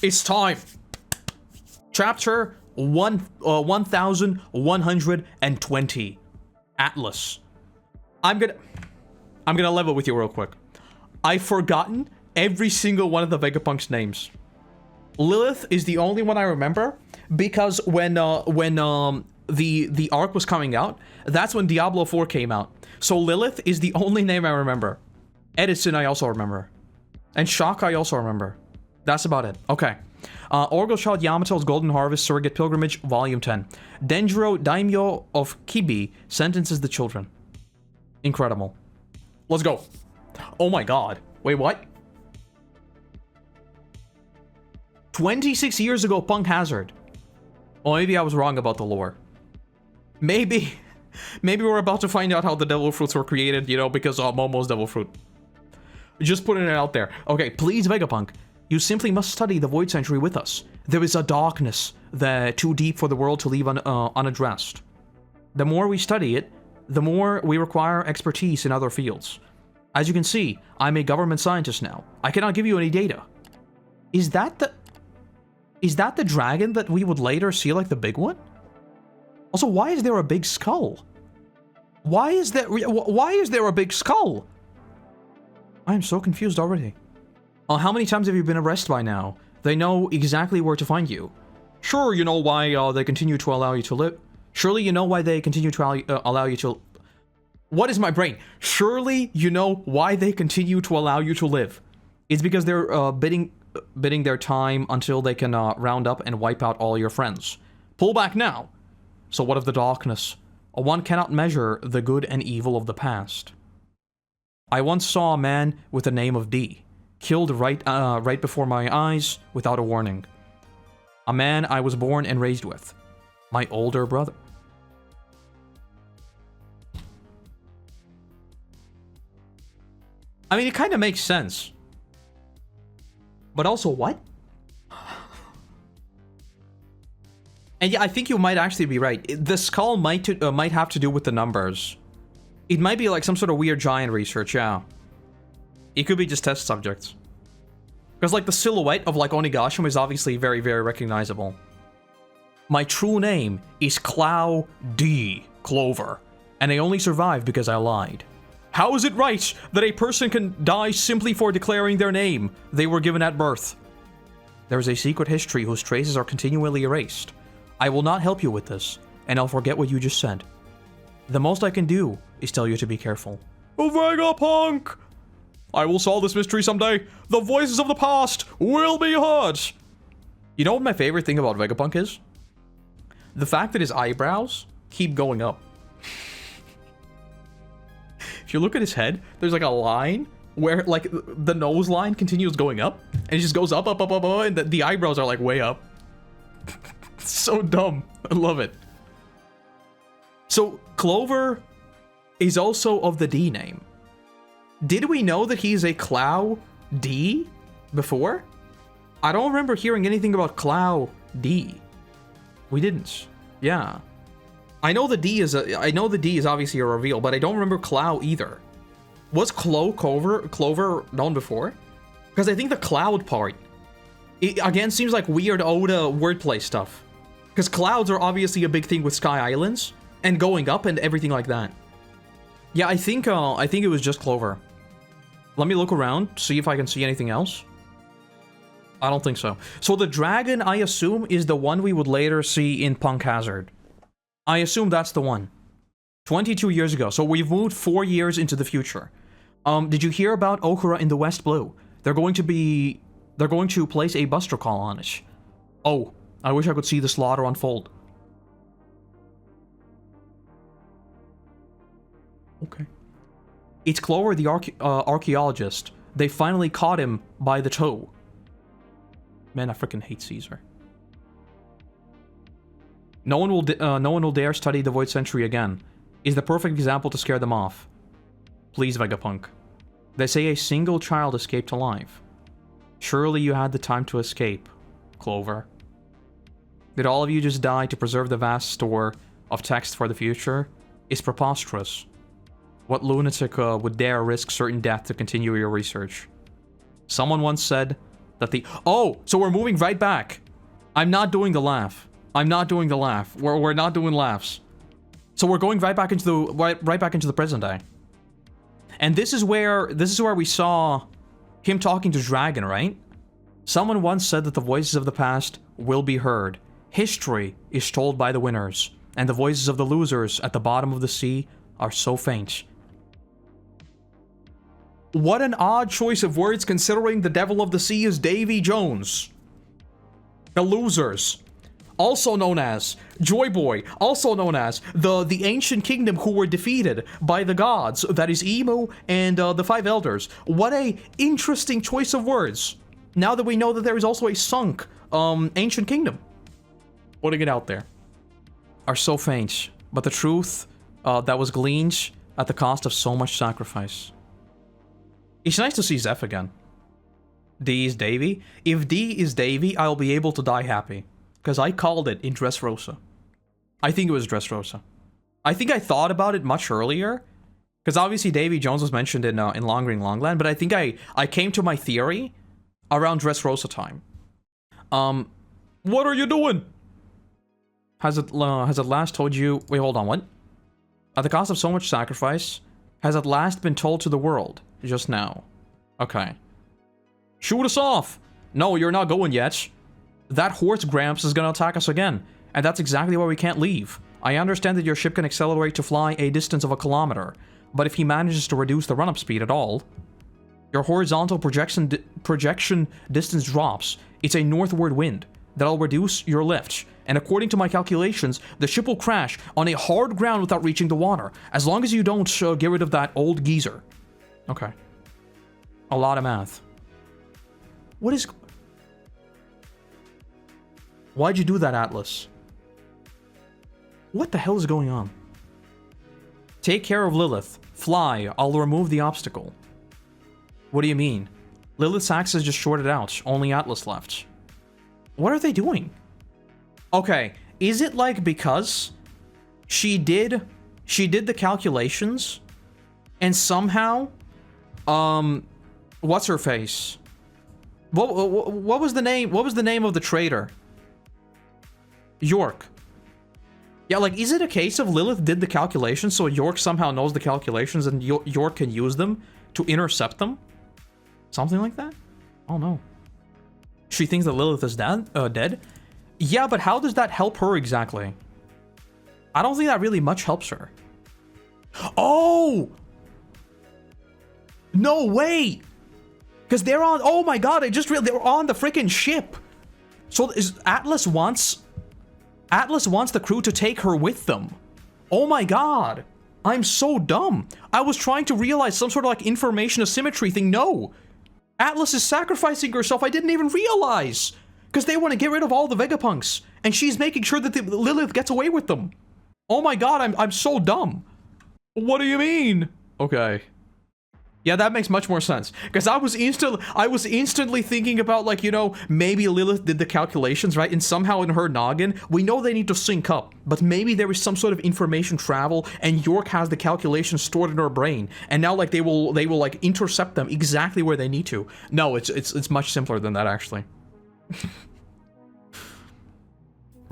It's time. Chapter 1120. Atlas. I'm gonna level with you real quick. I've forgotten every single one of the Vegapunk's names. Lilith is the only one I remember because when the arc was coming out, that's when Diablo 4 came out. So Lilith is the only name I remember. Edison I also remember. And Shock I also remember. That's about it. Okay. Orgel Child Yamato's Golden Harvest Surrogate Pilgrimage, Volume 10. Denjiro Daimyo of Kibi sentences the children. Incredible. Let's go. Oh my god. Wait, what? 26 years ago, Punk Hazard. Oh, maybe I was wrong about the lore. Maybe we're about to find out how the devil fruits were created, you know, because of Momo's devil fruit. Just putting it out there. Okay, please, Vegapunk. You simply must study the Void Century with us. There is a darkness that too deep for the world to leave unaddressed. The more we study it, the more we require expertise in other fields. As you can see, I'm a government scientist now. I cannot give you any data. Is that the dragon that we would later see like the big one? Also, why is there a big skull? Why is there a big skull? I am so confused already. How many times have you been arrested by now? They know exactly where to find you. Sure, you know why they continue to allow you to live. Surely you know why they continue to allow you to... What is my brain? Surely you know why they continue to allow you to live. It's because they're bidding their time until they can round up and wipe out all your friends. Pull back now. So what of the darkness? One cannot measure the good and evil of the past. I once saw a man with the name of D, killed right before my eyes without a warning. A man I was born and raised with. My older brother. I mean, it kind of makes sense. But also, what? And yeah, I think you might actually be right. The skull might have to do with the numbers. It might be like some sort of weird giant research, yeah. It could be just test subjects. Because like the silhouette of like Onigashima is obviously very, very recognizable. My true name is Clou D Clover, and I only survived because I lied. How is it right that a person can die simply for declaring their name they were given at birth? There is a secret history whose traces are continually erased. I will not help you with this, and I'll forget what you just said. The most I can do is tell you to be careful. Vegapunk! I will solve this mystery someday. The voices of the past will be heard. You know what my favorite thing about Vegapunk is? The fact that his eyebrows keep going up. If you look at his head, there's like a line where like the nose line continues going up and it just goes up, and the eyebrows are like way up. It's so dumb. I love it. So Clover is also of the D name. Did we know that he's a Clou D before? I don't remember hearing anything about Clou D. We didn't. Yeah. I know the D is obviously a reveal, but I don't remember Clou either. Was Clover known before? Because I think the cloud part, it again seems like weird Oda wordplay stuff. Because clouds are obviously a big thing with Sky Islands and going up and everything like that. Yeah, I think it was just Clover. Let me look around, see if I can see anything else. I don't think so. So the dragon, I assume, is the one we would later see in Punk Hazard. I assume that's the one. 22 years ago, so we've moved 4 years into the future. Did you hear about Okura in the West Blue? They're going to place a buster call on it. Oh, I wish I could see the slaughter unfold. Okay. It's Clover the archaeologist. They finally caught him by the toe. Man, I freaking hate Caesar. No one will dare study the Void Century again. Is the perfect example to scare them off. Please, Vegapunk. They say a single child escaped alive. Surely you had the time to escape, Clover. Did all of you just die to preserve the vast store of text for the future? It's preposterous. What lunatic would dare risk certain death to continue your research? Someone once said, that the... Oh, so we're moving right back. I'm not doing the laugh. I'm not doing the laugh. We're not doing laughs. So we're going right back into the right back into the present day. And this is where we saw him talking to Dragon, right? Someone once said that the voices of the past will be heard. History is told by the winners, and the voices of the losers at the bottom of the sea are so faint. What an odd choice of words considering the devil of the sea is Davy Jones. The losers, also known as Joy Boy, also known as the ancient kingdom who were defeated by the gods, that is Emu and the five elders. What a interesting choice of words. Now that we know that there is also a sunk ancient kingdom. Putting it out there. Are so faint, but the truth that was gleaned at the cost of so much sacrifice. It's nice to see Zeph again. D is Davy. If D is Davy, I'll be able to die happy. Because I called it in Dressrosa. I think it was Dressrosa. I think I thought about it much earlier. Because obviously Davy Jones was mentioned in Long Green Longland. But I think I came to my theory around Dressrosa time. What are you doing? Has it last told you... Wait, hold on, what? At the cost of so much sacrifice, has at last been told to the world. Just now. Okay. Shoot us off! No, you're not going yet. That horse Gramps is gonna attack us again. And that's exactly why we can't leave. I understand that your ship can accelerate to fly a distance of 1 kilometer. But if he manages to reduce the run-up speed at all, your horizontal projection distance drops. It's a northward wind. That'll reduce your lift. And according to my calculations, the ship will crash on a hard ground without reaching the water. As long as you don't get rid of that old geezer. Okay. A lot of math. What is... Why'd you do that, Atlas? What the hell is going on? Take care of Lilith. Fly. I'll remove the obstacle. What do you mean? Lilith's access just shorted out. Only Atlas left. What are they doing? Okay. Is it like because she did the calculations and somehow what's her face? What was the name? What was the name of the traitor? York. Yeah, like, is it a case of Lilith did the calculations, so York somehow knows the calculations and York can use them to intercept them? Something like that? Oh no. She thinks that Lilith is dead? Yeah, but how does that help her exactly? I don't think that really much helps her. Oh! No way! Because they're on... Oh my god, I just realized they're on the freaking ship! So Atlas wants the crew to take her with them. Oh my god. I'm so dumb. I was trying to realize some sort of like information asymmetry thing. No. Atlas is sacrificing herself. I didn't even realize. Because they want to get rid of all the Vegapunks. And she's making sure that Lilith gets away with them. Oh my god, I'm so dumb. What do you mean? Okay. Yeah, that makes much more sense. Because I was instantly thinking about, like, you know, maybe Lilith did the calculations, right? And somehow in her noggin, we know they need to sync up. But maybe there is some sort of information travel, and York has the calculations stored in her brain. And now, like, they will like, intercept them exactly where they need to. No, it's much simpler than that, actually.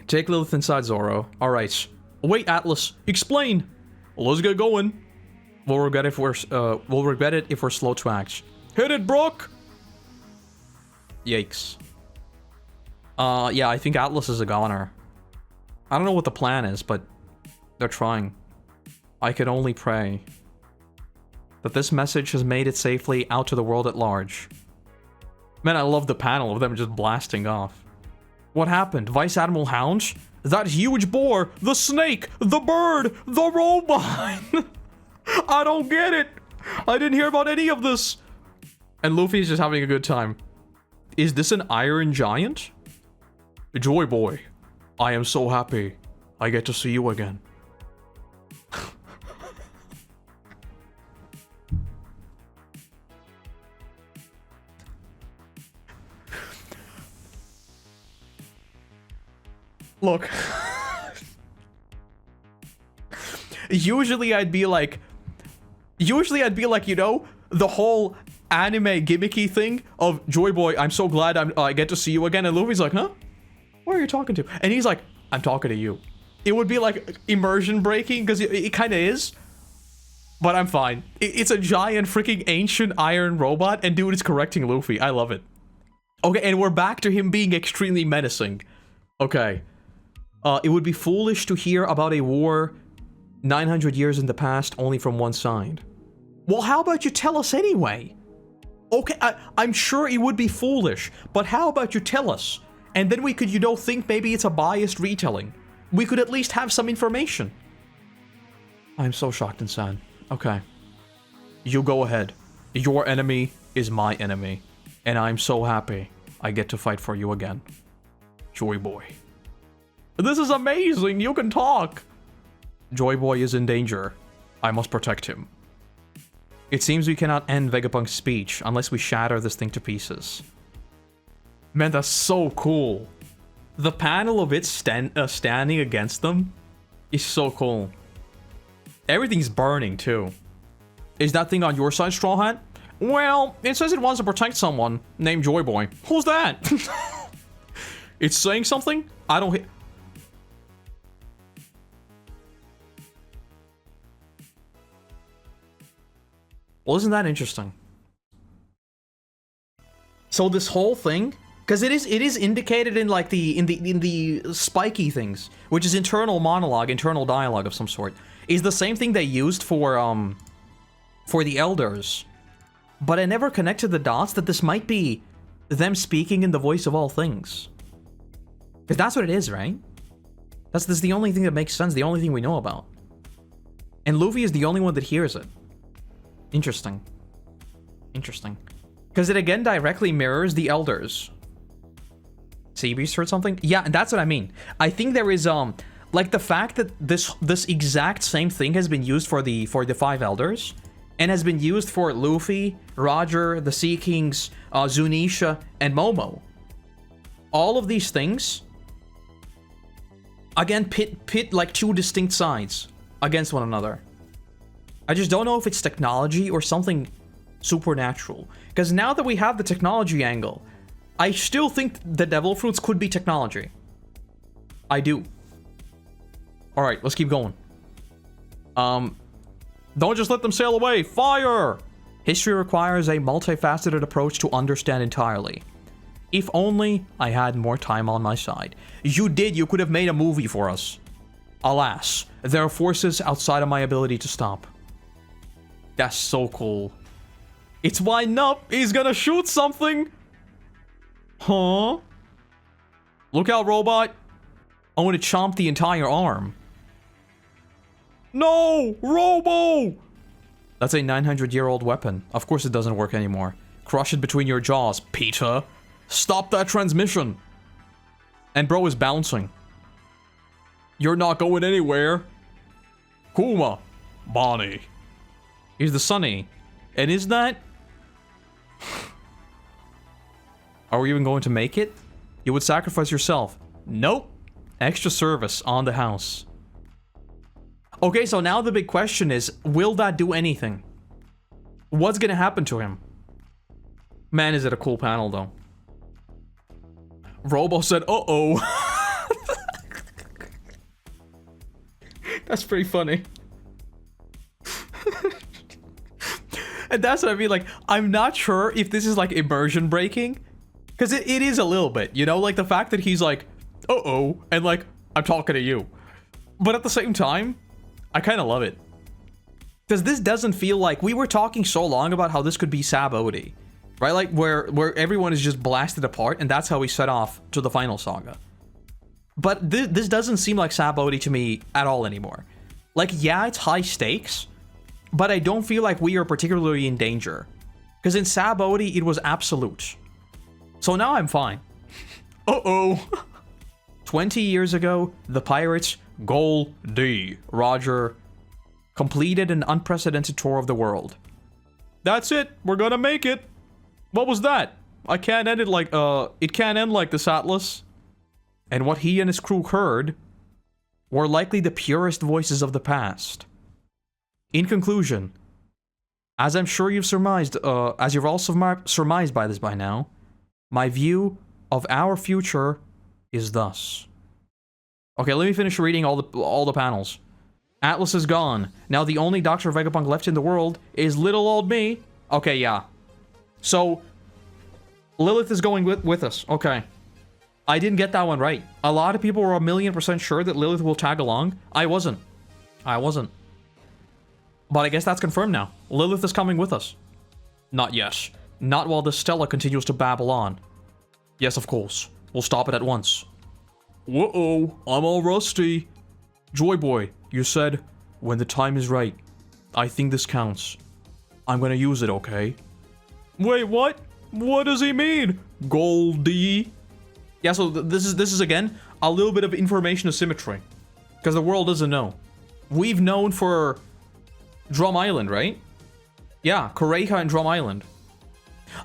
Take Lilith inside, Zoro. Alright. Wait, Atlas. Explain! Let's get going. We'll regret it if we're slow to act. Hit it, Brooke! Yikes. Yeah, I think Atlas is a goner. I don't know what the plan is, but they're trying. I can only pray that this message has made it safely out to the world at large. Man, I love the panel of them just blasting off. What happened? Vice Admiral Hound? That huge boar? The snake? The bird? The robot? I don't get it. I didn't hear about any of this. And Luffy's just having a good time. Is this an Iron Giant? Joy Boy, I am so happy I get to see you again. Look. Usually I'd be like, you know, the whole anime gimmicky thing of Joy Boy, I'm so glad I get to see you again. And Luffy's like, huh? Who are you talking to? And he's like, I'm talking to you. It would be like immersion breaking, because it kind of is. But I'm fine. It's a giant freaking ancient iron robot, and dude is correcting Luffy. I love it. Okay, and we're back to him being extremely menacing. Okay. It would be foolish to hear about a war 900 years in the past only from one side. Well, how about you tell us anyway? Okay, I'm sure it would be foolish, but how about you tell us? And then we could, you know, think maybe it's a biased retelling. We could at least have some information. I'm so shocked and sad. Okay. You go ahead. Your enemy is my enemy. And I'm so happy I get to fight for you again. Joy Boy. This is amazing! You can talk! Joy Boy is in danger. I must protect him. It seems we cannot end Vegapunk's speech unless we shatter this thing to pieces. Man, that's so cool. The panel of it standing against them is so cool. Everything's burning, too. Is that thing on your side, Straw Hat? Well, it says it wants to protect someone named Joy Boy. Who's that? It's saying something? I don't hear... Well, isn't that interesting? So this whole thing, because it is indicated in like in the spiky things, which is internal monologue, internal dialogue of some sort, is the same thing they used for the elders. But I never connected the dots that this might be them speaking in the voice of all things. Because that's what it is, right? That's the only thing that makes sense, the only thing we know about. And Luffy is the only one that hears it. Interesting. Interesting. Because it again directly mirrors the elders. Seabeast heard something? Yeah, and that's what I mean. I think there is like the fact that this exact same thing has been used for the 5 elders, and has been used for Luffy, Roger, the Sea Kings, Zunisha, and Momo. All of these things again pit like 2 distinct sides against one another. I just don't know if it's technology or something supernatural. Because now that we have the technology angle, I still think the devil fruits could be technology. I do. Alright, let's keep going. Don't just let them sail away. Fire! History requires a multifaceted approach to understand entirely. If only I had more time on my side. You did. You could have made a movie for us. Alas, there are forces outside of my ability to stop. That's so cool. It's winding up. He's gonna shoot something. Huh? Look out, robot. I want to chomp the entire arm. No! Robo! That's a 900-year-old weapon. Of course it doesn't work anymore. Crush it between your jaws, Peter. Stop that transmission. And bro is bouncing. You're not going anywhere. Kuma. Bonnie. Here's the Sunny. And is that... Are we even going to make it? You would sacrifice yourself. Nope. Extra service on the house. Okay, so now the big question is, will that do anything? What's gonna happen to him? Man, is it a cool panel, though. Robo said, uh-oh. That's pretty funny. And that's what I mean, like, I'm not sure if this is, like, immersion breaking. Because it is a little bit, you know? Like, the fact that he's like, uh-oh, and, like, I'm talking to you. But at the same time, I kind of love it. Because this doesn't feel like... We were talking so long about how this could be Sabaody. Right? Like, where everyone is just blasted apart, and that's how we set off to the final saga. But this doesn't seem like Sabaody to me at all anymore. Like, yeah, it's high stakes, but I don't feel like we are particularly in danger. Because in Sabaody, it was absolute. So now I'm fine. Uh-oh. 20 years ago, the pirates, Gol D Roger, completed an unprecedented tour of the world. That's it. We're gonna make it. What was that? I can't end it like, it can't end like this, Atlas. And what he and his crew heard were likely the purest voices of the past. In conclusion, As I'm sure you've surmised, as you've all surmised by this by now, my view of our future is thus. Okay, let me finish reading all the panels. Atlas is gone. Now the only Dr. Vegapunk left in the world is little old me. Okay, yeah. So, Lilith is going with us. Okay. I didn't get that one right. A lot of people were 1,000,000% sure that Lilith will tag along. I wasn't. But I guess that's confirmed now. Lilith is coming with us. Not yet. Not while the Stella continues to babble on. Yes, of course. We'll stop it at once. Uh-oh, I'm all rusty. Joy Boy, you said, when the time is right. I think this counts. I'm gonna use it, okay? Wait, what? What does he mean? Gol D? Yeah, so this is again, a little bit of information asymmetry. Because the world doesn't know. We've known for Drum Island, right? Yeah, Koroto and Drum Island.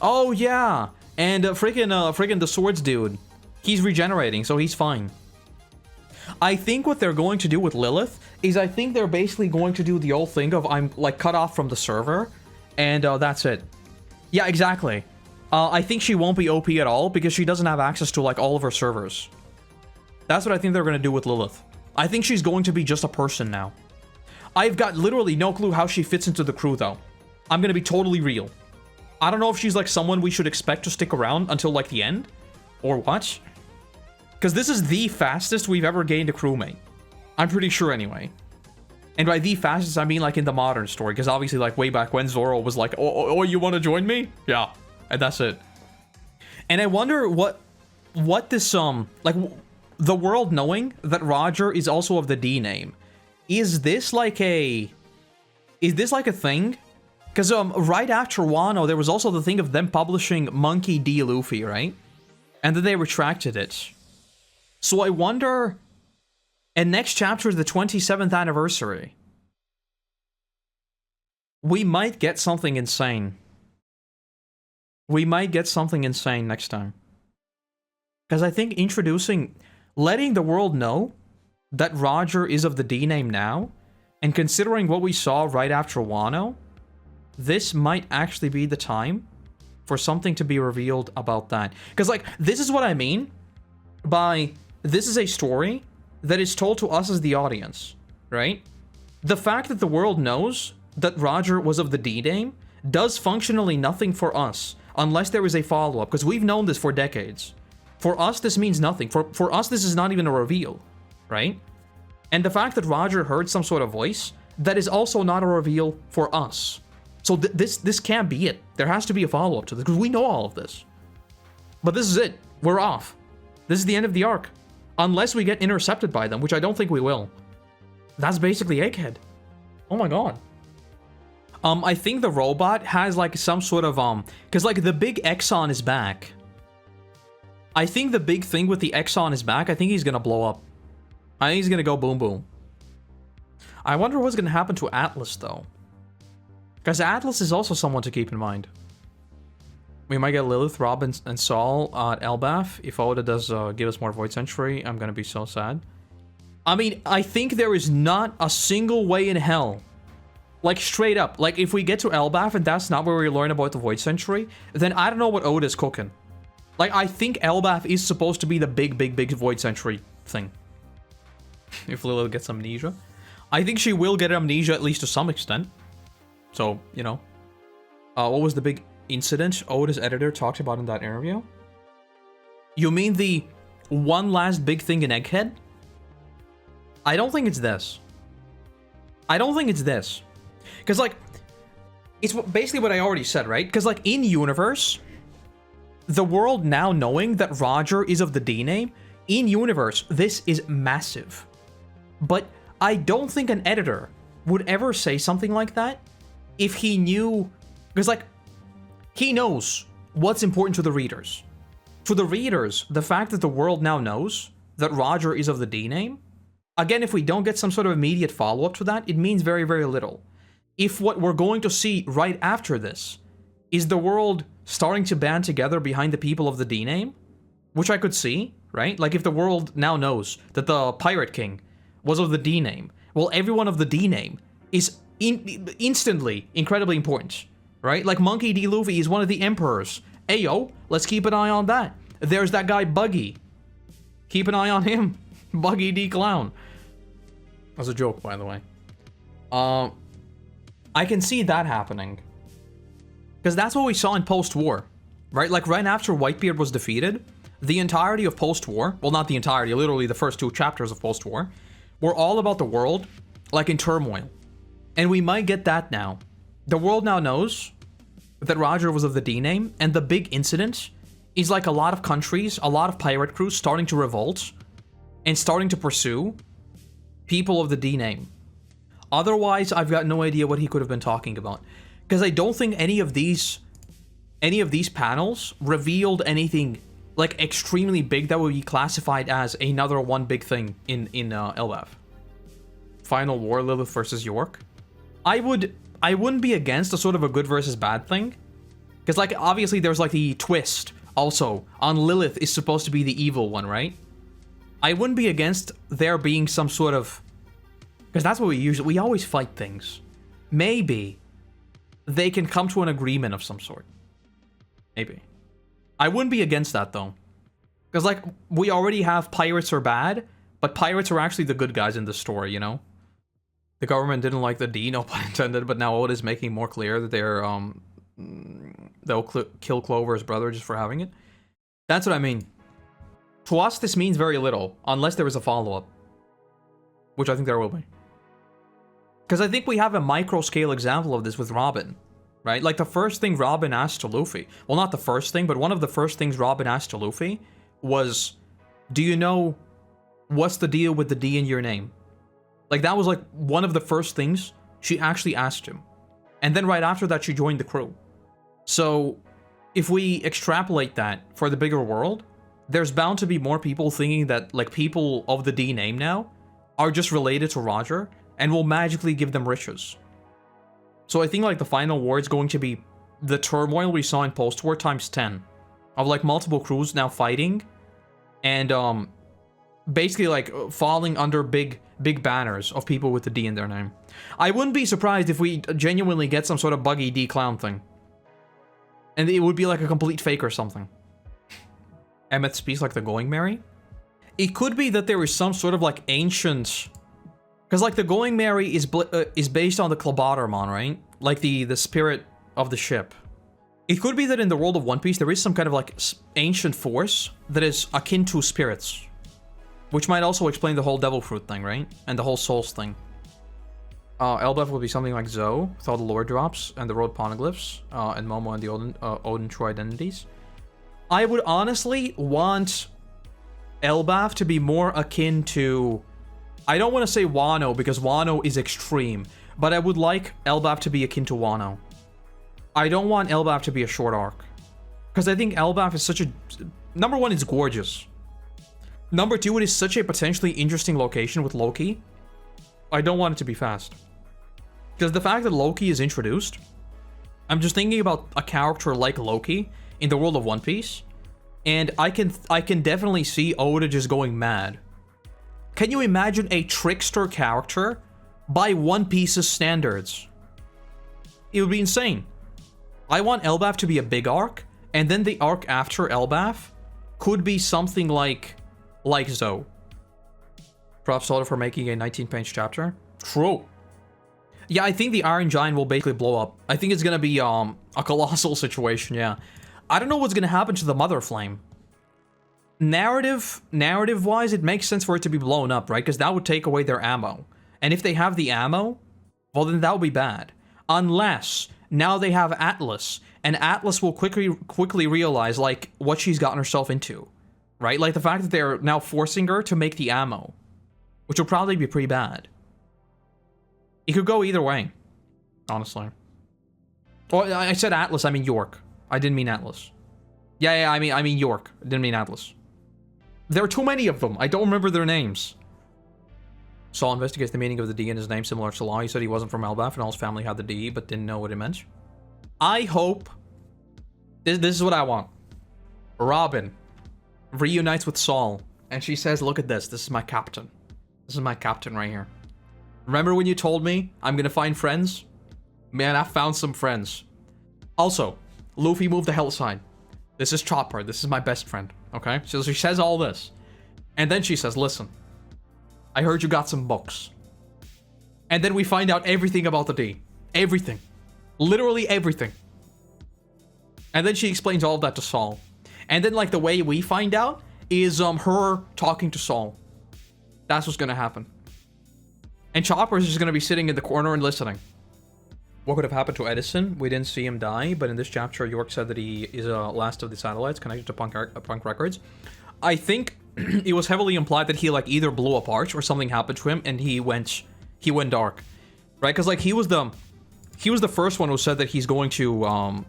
Oh, yeah. And freaking the swords dude. He's regenerating, so he's fine. I think what they're going to do with Lilith is I think they're basically going to do the old thing of I'm like cut off from the server, and that's it. Yeah, exactly. I think she won't be OP at all because she doesn't have access to like all of her servers. That's what I think they're going to do with Lilith. I think she's going to be just a person now. I've got literally no clue how she fits into the crew though. I'm going to be totally real. I don't know if she's like someone we should expect to stick around until like the end or what. Because this is the fastest we've ever gained a crewmate. I'm pretty sure anyway. And by the fastest, I mean like in the modern story. Because obviously like way back when Zoro was like, oh, you want to join me? Yeah. And that's it. And I wonder what this, like the world knowing that Roger is also of the D name. Is this like a thing? Because right after Wano, there was also the thing of them publishing Monkey D. Luffy, right? And then they retracted it. So I wonder, and next chapter is the 27th anniversary. We might get something insane. We might get something insane next time. Because I think letting the world know that Roger is of the D name now, and considering what we saw right after Wano, this might actually be the time for something to be revealed about that. Because, like, this is what I mean by this is a story that is told to us as the audience, right? The fact that the world knows that Roger was of the D name does functionally nothing for us unless there is a follow-up, because we've known this for decades. For us, this means nothing. For us, this is not even a reveal, right? And the fact that Roger heard some sort of voice, that is also not a reveal for us. So this can't be it. There has to be a follow-up to this, because we know all of this. But this is it. We're off. This is the end of the arc. Unless we get intercepted by them, which I don't think we will. That's basically Egghead. Oh my god. I think the robot has like some sort of, because like the big Exxon is back. I think the big thing with the Exxon is back. I think he's gonna blow up. I think he's gonna go boom boom. I wonder what's gonna happen to Atlas though. Because Atlas is also someone to keep in mind. We might get Lilith, Rob, and Saul at Elbaf. If Oda does give us more Void Century, I'm gonna be so sad. I mean, I think there is not a single way in hell. Like, straight up. Like, if we get to Elbaf and that's not where we learn about the Void Century, then I don't know what Oda's cooking. Like, I think Elbaf is supposed to be the big Void Century thing. If Lilith gets amnesia. I think she will get amnesia at least to some extent. So, you know. What was the big incident Oda's editor talked about in that interview? You mean the one last big thing in Egghead? I don't think it's this. I don't think it's this. Because, like, it's basically what I already said, right? Because, like, in universe, the world now knowing that Roger is of the D name, in universe, this is massive. But I don't think an editor would ever say something like that if he knew, because like, he knows what's important to the readers. To the readers, the fact that the world now knows that Roger is of the D name, again, if we don't get some sort of immediate follow-up to that, it means very, very little. If what we're going to see right after this is the world starting to band together behind the people of the D name, which I could see, right? Like if the world now knows that the Pirate King was of the D name, well, everyone of the D name is instantly incredibly important, right? Like Monkey D. Luffy is one of the emperors. Ayo, let's keep an eye on that. There's that guy Buggy. Keep an eye on him. Buggy D. Clown. That was a joke, by the way. I can see that happening. Because that's what we saw in post-war, right? Like, right after Whitebeard was defeated, the entirety of post-war, well, not the entirety, literally the first 2 chapters of post-war, were all about the world, like, in turmoil. And we might get that now. The world now knows that Roger was of the D name, and the big incident is like a lot of countries, a lot of pirate crews starting to revolt and starting to pursue people of the D name. Otherwise, I've got no idea what he could have been talking about. Because I don't think any of these panels revealed anything like extremely big that would be classified as another one big thing in Elbaf. Final war, Lilith versus York. I wouldn't be against a sort of a good versus bad thing. Because, like, obviously there's, like, the twist also on Lilith is supposed to be the evil one, right? I wouldn't be against there being some sort of... Because that's what we always fight things. Maybe they can come to an agreement of some sort. Maybe. I wouldn't be against that, though. Because, like, we already have pirates are bad, but pirates are actually the good guys in this story, you know? The government didn't like the D, no pun intended, but now Oda is making more clear that they'll kill Clover's brother just for having it. That's what I mean. To us, this means very little, unless there is a follow-up. Which I think there will be. Because I think we have a micro-scale example of this with Robin, right? Like, the first thing Robin asked to Luffy... Well, not the first thing, but one of the first things Robin asked to Luffy was, do you know what's the deal with the D in your name? Like, that was, like, one of the first things she actually asked him. And then right after that, she joined the crew. So, if we extrapolate that for the bigger world, there's bound to be more people thinking that, like, people of the D name now are just related to Roger and will magically give them riches. So I think, like, the final war is going to be the turmoil we saw in post-war times 10. Of, like, multiple crews now fighting and, basically, like, falling under big banners of people with the D in their name. I wouldn't be surprised if we genuinely get some sort of Buggy D Clown thing. And it would be like a complete fake or something. Emmett speaks like the Going Merry. It could be that there is some sort of, like, ancient... Because, like, the Going Merry is based on the Klabatermon, right? Like, the spirit of the ship. It could be that in the world of One Piece, there is some kind of, like, ancient force that is akin to spirits. Which might also explain the whole Devil Fruit thing, right? And the whole Souls thing. Elbaf would be something like Zoe, with all the lore drops, and the road poneglyphs, and Momo and the Odin true identities. I would honestly want Elbaf to be more akin to... I don't want to say Wano, because Wano is extreme, but I would like Elbaf to be akin to Wano. I don't want Elbaf to be a short arc. Because I think Elbaf is such a... Number one, it's gorgeous. Number two, it is such a potentially interesting location with Loki. I don't want it to be fast. Because the fact that Loki is introduced, I'm just thinking about a character like Loki in the world of One Piece, and I can definitely see Oda just going mad. Can you imagine a trickster character by One Piece's standards? It would be insane. I want Elbaf to be a big arc, and then the arc after Elbaf could be something like Zoe. Props to Oda for making a 19-page chapter. True. Yeah, I think the Iron Giant will basically blow up. I think it's gonna be a colossal situation, yeah. I don't know what's gonna happen to the Mother Flame. Narrative-wise, it makes sense for it to be blown up, right? Because that would take away their ammo. And if they have the ammo, well, then that would be bad. Unless, now they have Atlas, and Atlas will quickly realize, like, what she's gotten herself into. Right? Like, the fact that they're now forcing her to make the ammo. Which will probably be pretty bad. It could go either way. Honestly. Well, I said Atlas, I mean York. I didn't mean Atlas. Yeah, I mean York. I didn't mean Atlas. There are too many of them. I don't remember their names. Saul investigates the meaning of the D in his name, similar to Law. He said he wasn't from Elbaf and all his family had the D, but didn't know what it meant. I hope... This is what I want. Robin reunites with Saul, and she says, look at this. This is my captain. This is my captain right here. Remember when you told me I'm gonna find friends? Man, I found some friends. Also, Luffy moved the hell aside. This is Chopper. This is my best friend. Okay? So she says all this. And then she says, listen, I heard you got some books. And then we find out everything about the D. Everything. Literally everything. And then she explains all of that to Saul. And then, like, the way we find out is her talking to Saul. That's what's gonna happen. And Chopper is just gonna be sitting in the corner and listening. What could have happened to Edison? We didn't see him die, but in this chapter, York said that he is last of the satellites connected to Punk Records. I think it was heavily implied that he, like, either blew apart or something happened to him and he went dark, right? Because, like, he was the first one who said that he's going to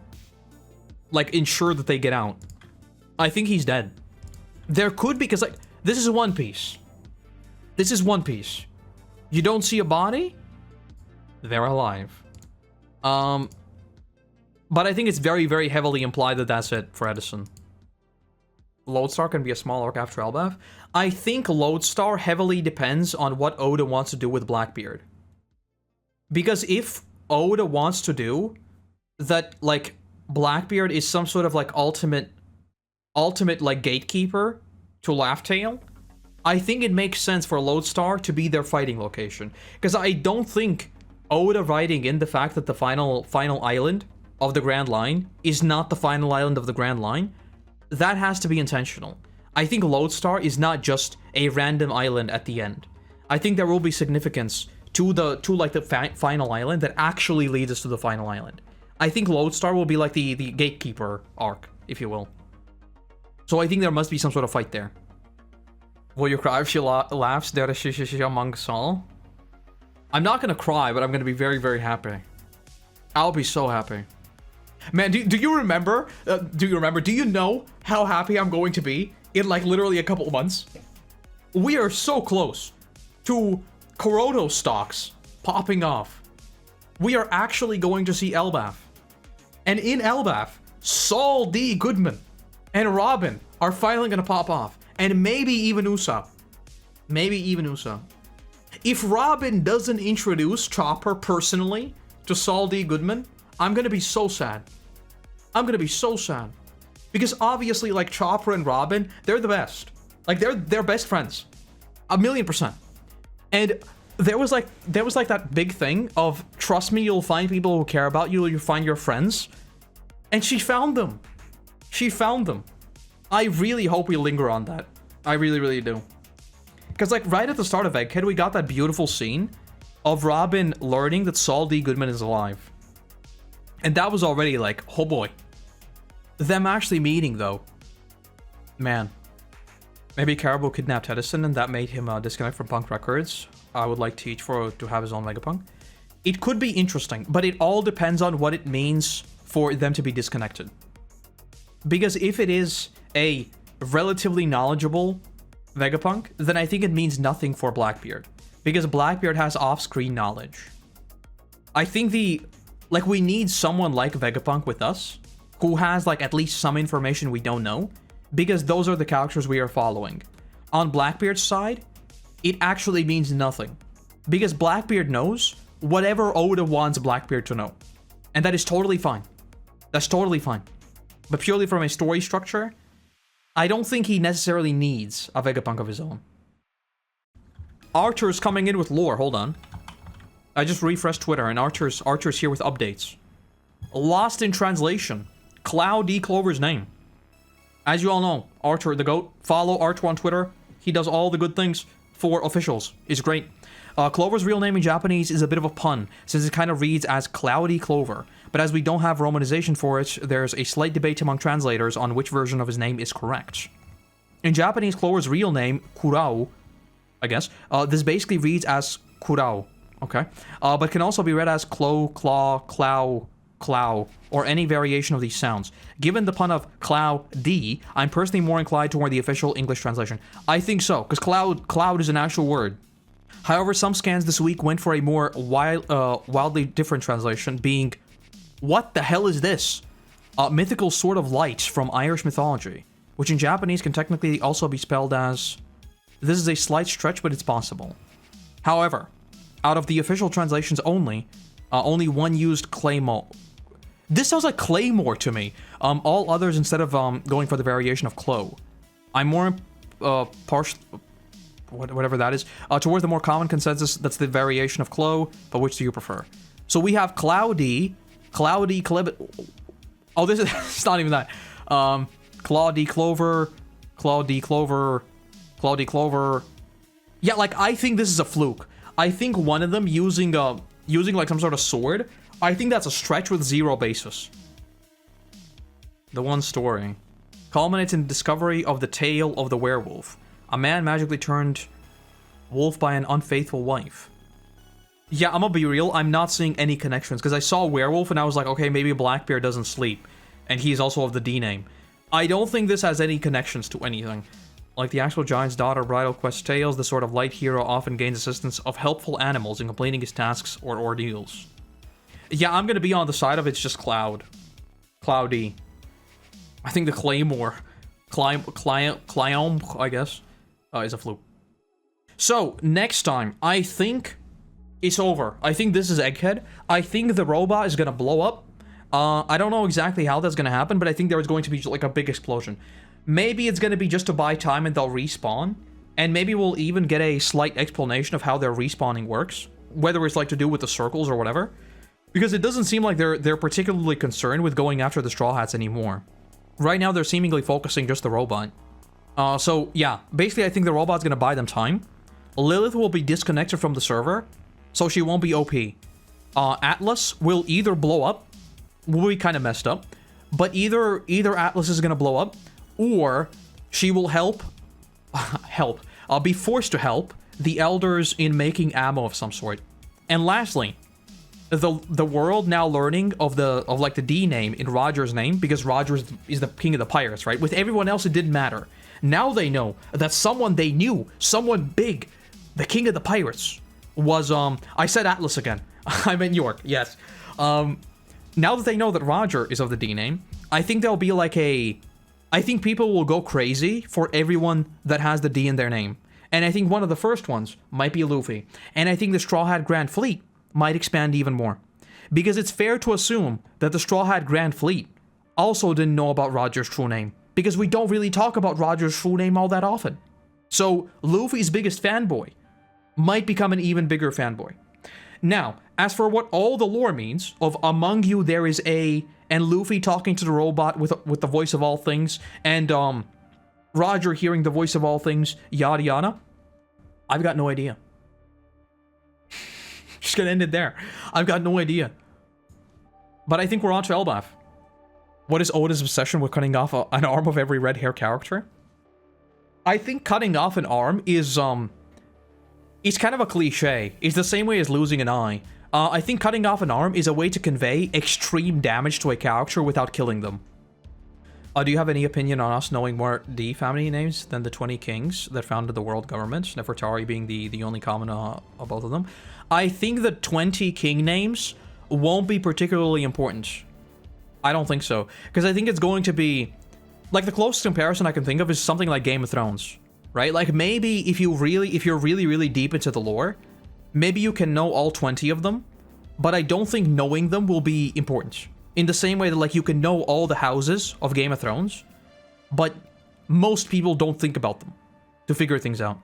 like, ensure that they get out. I think he's dead. There could be, because, like, this is One Piece. This is One Piece. You don't see a body, they're alive. But I think it's very, very heavily implied that that's it for Edison. Lodestar can be a small arc after Elbaf. I think Lodestar heavily depends on what Oda wants to do with Blackbeard. Because if Oda wants to do that, like, Blackbeard is some sort of, like, ultimate, like, gatekeeper to Laugh Tale, I think it makes sense for Lodestar to be their fighting location. Because I don't think Oda writing in the fact that the final island of the Grand Line is not the final island of the Grand Line, that has to be intentional. I think Lodestar is not just a random island at the end. I think there will be significance to like the final island that actually leads us to the final island. I think Lodestar will be like the gatekeeper arc, if you will. So I think there must be some sort of fight there. Will you cry if she laughs there among Saul? I'm not gonna cry, but I'm gonna be very, very happy. I'll be so happy. Man, do you remember? Do you know how happy I'm going to be in, like, literally a couple of months? We are so close to Koroto stocks popping off. We are actually going to see Elbaf. And in Elbaf, Saul D. Goodman and Robin are finally gonna pop off. And maybe even Usopp. Maybe even Usopp. If Robin doesn't introduce Chopper personally to Saul D. Goodman, I'm gonna be so sad. I'm gonna be so sad. Because obviously, like, Chopper and Robin, they're the best. Like, they're best friends. 1,000,000%. And there was like that big thing of, trust me, you'll find people who care about you, you'll find your friends. And she found them. She found them. I really hope we linger on that. I really, really do. Because, like, right at the start of Egghead, we got that beautiful scene of Robin learning that Saul D. Goodman is alive. And that was already like, oh boy. Them actually meeting, though. Man. Maybe Caribou kidnapped Edison and that made him disconnect from Punk Records. I would like Teach to have his own Vegapunk. It could be interesting, but it all depends on what it means for them to be disconnected. Because if it is a relatively knowledgeable Vegapunk, then I think it means nothing for Blackbeard. Because Blackbeard has off-screen knowledge. I think we need someone like Vegapunk with us, who has, like, at least some information we don't know, because those are the characters we are following. On Blackbeard's side, it actually means nothing. Because Blackbeard knows whatever Oda wants Blackbeard to know. And that is totally fine. That's totally fine. But purely from a story structure, I don't think he necessarily needs a Vegapunk of his own. Archer's coming in with lore, hold on. I just refreshed Twitter and Archer's here with updates. Lost in translation. Clou D Clover's name. As you all know, Archer the GOAT. Follow Archer on Twitter. He does all the good things for officials. It's great. Clover's real name in Japanese is a bit of a pun, since it kind of reads as Cloudy Clover. But as we don't have romanization for it, there's a slight debate among translators on which version of his name is correct. In Japanese, Clover's real name, Kurao, I guess, this basically reads as Kurao, okay? But can also be read as Clo, Claw, Clow, Clow, or any variation of these sounds. Given the pun of Clou D, I'm personally more inclined toward the official English translation. I think so, because cloud is an actual word. However, some scans this week went for a more wildly different translation, being, what the hell is this? Mythical sword of light from Irish mythology, which in Japanese can technically also be spelled as, this is a slight stretch, but it's possible. However, Out of the official translations only, only one used Claymore. This sounds like Claymore to me. All others instead of going for the variation of Clo. I'm more partial, whatever that is, towards the more common consensus that's the variation of Clo, but which do you prefer? So we have Clou D Clover. Oh, this is it's not even that. Clou D Clover, Clou D Clover, Clou D Clover. Yeah, like I think this is a fluke. I think one of them using like some sort of sword. I think that's a stretch with zero basis. The one story culminates in the discovery of the tale of the werewolf. A man magically turned wolf by an unfaithful wife. Yeah, I'm gonna be real, I'm not seeing any connections, because I saw werewolf and I was like, okay, maybe Blackbeard doesn't sleep, and he's also of the D name. I don't think this has any connections to anything. Like the actual Giant's Daughter Bridal Quest tales, the sort of light hero often gains assistance of helpful animals in completing his tasks or ordeals. Yeah, I'm gonna be on the side of it's just Cloud. Cloudy. I think the Claymore. Clyome, I guess, is a fluke. So, next time, I think it's over. I think this is Egghead. I think the robot is gonna blow up. I don't know exactly how that's gonna happen, but I think there is going to be like a big explosion. Maybe it's gonna be just to buy time and they'll respawn. And maybe we'll even get a slight explanation of how their respawning works. Whether it's like to do with the circles or whatever. Because it doesn't seem like they're particularly concerned with going after the Straw Hats anymore. Right now, they're seemingly focusing just the robot. So, yeah. Basically, I think the robot's gonna buy them time. Lilith will be disconnected from the server, so she won't be OP. Atlas will either blow up, will be kind of messed up, but either Atlas is gonna blow up, or she will be forced to help the elders in making ammo of some sort. And lastly, the world now learning of like the D name in Roger's name, because Roger is the king of the pirates, right? With everyone else, it didn't matter. Now they know that someone they knew, someone big, the king of the pirates, was, I said Atlas again. I meant York, yes. Now that they know that Roger is of the D name, I think there'll be like I think people will go crazy for everyone that has the D in their name. And I think one of the first ones might be Luffy. And I think the Straw Hat Grand Fleet might expand even more. Because it's fair to assume that the Straw Hat Grand Fleet also didn't know about Roger's true name. Because we don't really talk about Roger's true name all that often. So, Luffy's biggest fanboy might become an even bigger fanboy. Now, as for what all the lore means, of among you there is a, and Luffy talking to the robot with the voice of all things, and Roger hearing the voice of all things, yada yada, I've got no idea. Just gonna end it there. I've got no idea. But I think we're on to Elbaf. What is Oda's obsession with cutting off an arm of every red hair character? I think cutting off an arm is, it's kind of a cliche. It's the same way as losing an eye. I think cutting off an arm is a way to convey extreme damage to a character without killing them. Do you have any opinion on us knowing more D family names than the 20 kings that founded the world government? Nefertari being the only common of both of them. I think the 20 king names won't be particularly important. I don't think so. Because I think it's going to be... Like, the closest comparison I can think of is something like Game of Thrones. Right? Like, maybe if you're really deep into the lore, maybe you can know all 20 of them, but I don't think knowing them will be important. In the same way that, like, you can know all the houses of Game of Thrones, but most people don't think about them to figure things out.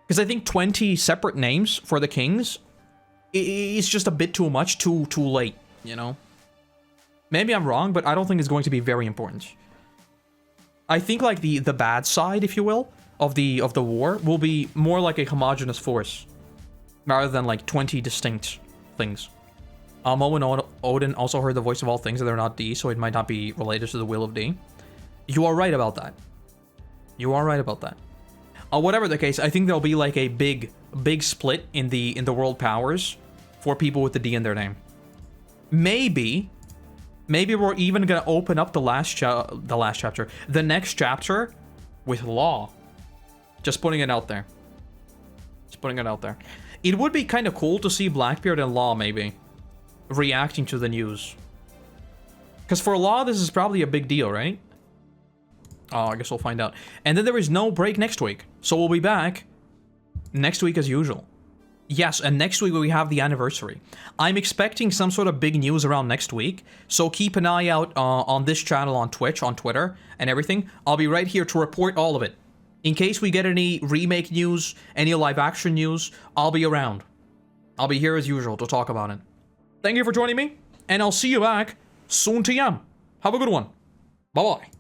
Because I think 20 separate names for the kings is just a bit too much, too late, you know? Maybe I'm wrong, but I don't think it's going to be very important. I think, like, the bad side, if you will, of the war will be more like a homogeneous force, rather than, like, 20 distinct things. Mo and Odin also heard the voice of all things, and they're not D, so it might not be related to the will of D. You are right about that. You are right about that. Whatever the case, I think there'll be like a big split in the world powers for people with the D in their name. Maybe we're even gonna open up the next chapter with Law. Just putting it out there. Just putting it out there. It would be kind of cool to see Blackbeard and Law maybe reacting to the news. Because for Law, this is probably a big deal, right? Oh, I guess we'll find out. And then there is no break next week. So we'll be back next week as usual. Yes, and next week we have the anniversary. I'm expecting some sort of big news around next week, so keep an eye out on this channel on Twitch, on Twitter, and everything. I'll be right here to report all of it. In case we get any remake news, any live action news, I'll be around. I'll be here as usual to talk about it. Thank you for joining me, and I'll see you back soon TM. Have a good one. Bye-bye.